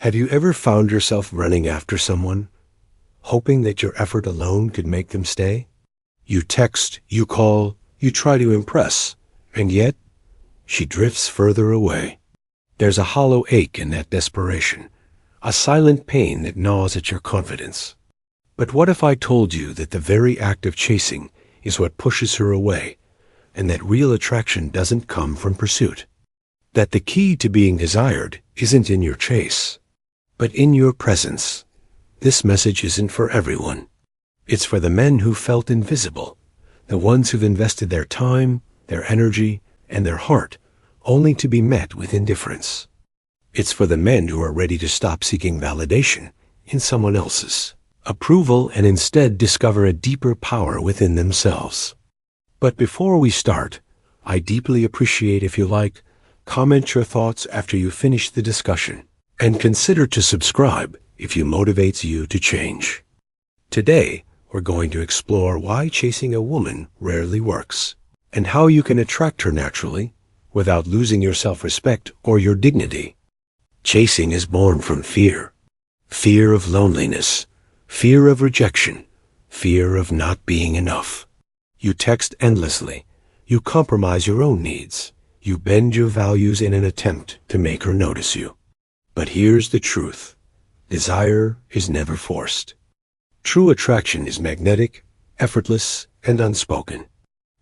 Have you ever found yourself running after someone, hoping that your effort alone could make them stay? You text, you call, you try to impress, and yet she drifts further away. There's a hollow ache in that desperation, a silent pain that gnaws at your confidence. But what if I told you that the very act of chasing is what pushes her away, and that real attraction doesn't come from pursuit? That the key to being desired isn't in your chase, but in your presence. This message isn't for everyone. It's for the men who felt invisible, the ones who've invested their time, their energy, and their heart, only to be met with indifference. It's for the men who are ready to stop seeking validation in someone else's approval and instead discover a deeper power within themselves. But before we start, I deeply appreciate if you comment your thoughts after you finish the discussion, and consider to subscribe if it motivates you to change. Today, we're going to explore why chasing a woman rarely works, and how you can attract her naturally without losing your self-respect or your dignity. Chasing is born from fear. Fear of loneliness, fear of rejection, fear of not being enough. You text endlessly. You compromise your own needs. You bend your values in an attempt to make her notice you. But here's the truth. Desire is never forced. True attraction is magnetic, effortless, and unspoken.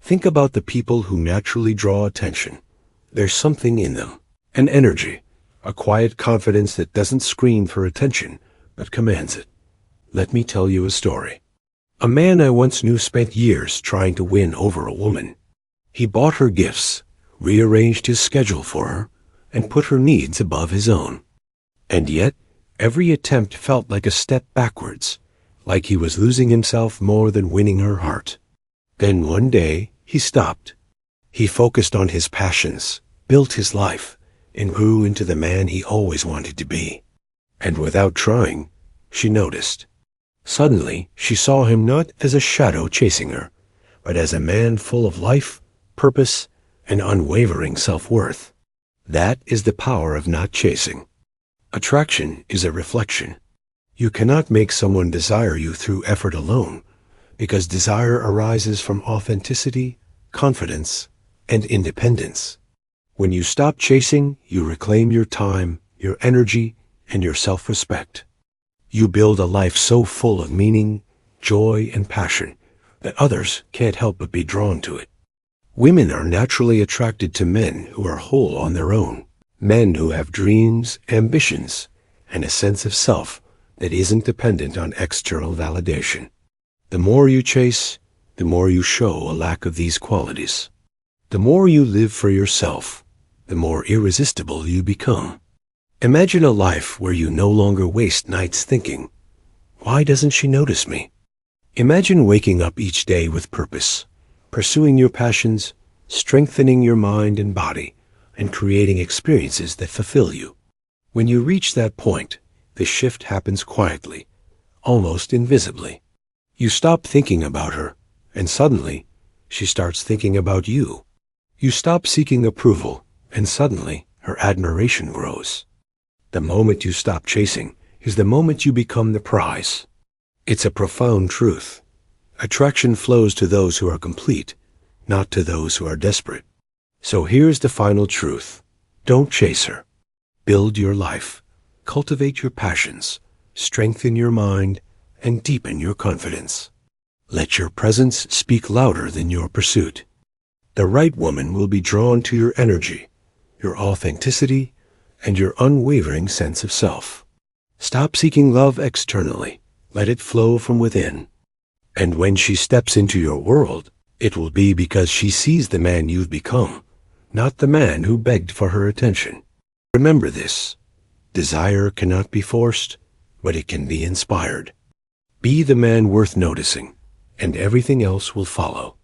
Think about the people who naturally draw attention. There's something in them, an energy, a quiet confidence that doesn't scream for attention, but commands it. Let me tell you a story. A man I once knew spent years trying to win over a woman. He bought her gifts, rearranged his schedule for her, and put her needs above his own. And yet, every attempt felt like a step backwards, like he was losing himself more than winning her heart. Then one day, he stopped. He focused on his passions, built his life, and grew into the man he always wanted to be. And without trying, she noticed. Suddenly, she saw him not as a shadow chasing her, but as a man full of life, purpose, and unwavering self-worth. That is the power of not chasing. Attraction is a reflection. You cannot make someone desire you through effort alone, because desire arises from authenticity, confidence, and independence. When you stop chasing, you reclaim your time, your energy, and your self-respect. You build a life so full of meaning, joy, and passion that others can't help but be drawn to it. Women are naturally attracted to men who are whole on their own, men who have dreams, ambitions, and a sense of self that isn't dependent on external validation. The more you chase, the more you show a lack of these qualities. The more you live for yourself, the more irresistible you become. Imagine a life where you no longer waste nights thinking, "Why doesn't she notice me?" Imagine waking up each day with purpose, pursuing your passions, strengthening your mind and body, and creating experiences that fulfill you. When you reach that point, the shift happens quietly, almost invisibly. You stop thinking about her, and suddenly, she starts thinking about you. You stop seeking approval, and suddenly, her admiration grows. The moment you stop chasing is the moment you become the prize. It's a profound truth. Attraction flows to those who are complete, not to those who are desperate. So here's the final truth. Don't chase her. Build your life. Cultivate your passions. Strengthen your mind, and deepen your confidence. Let your presence speak louder than your pursuit. The right woman will be drawn to your energy, your authenticity, and your unwavering sense of self. Stop seeking love externally. Let it flow from within. And when she steps into your world, it will be because she sees the man you've become, not the man who begged for her attention. Remember this. Desire cannot be forced, but it can be inspired. Be the man worth noticing, and everything else will follow.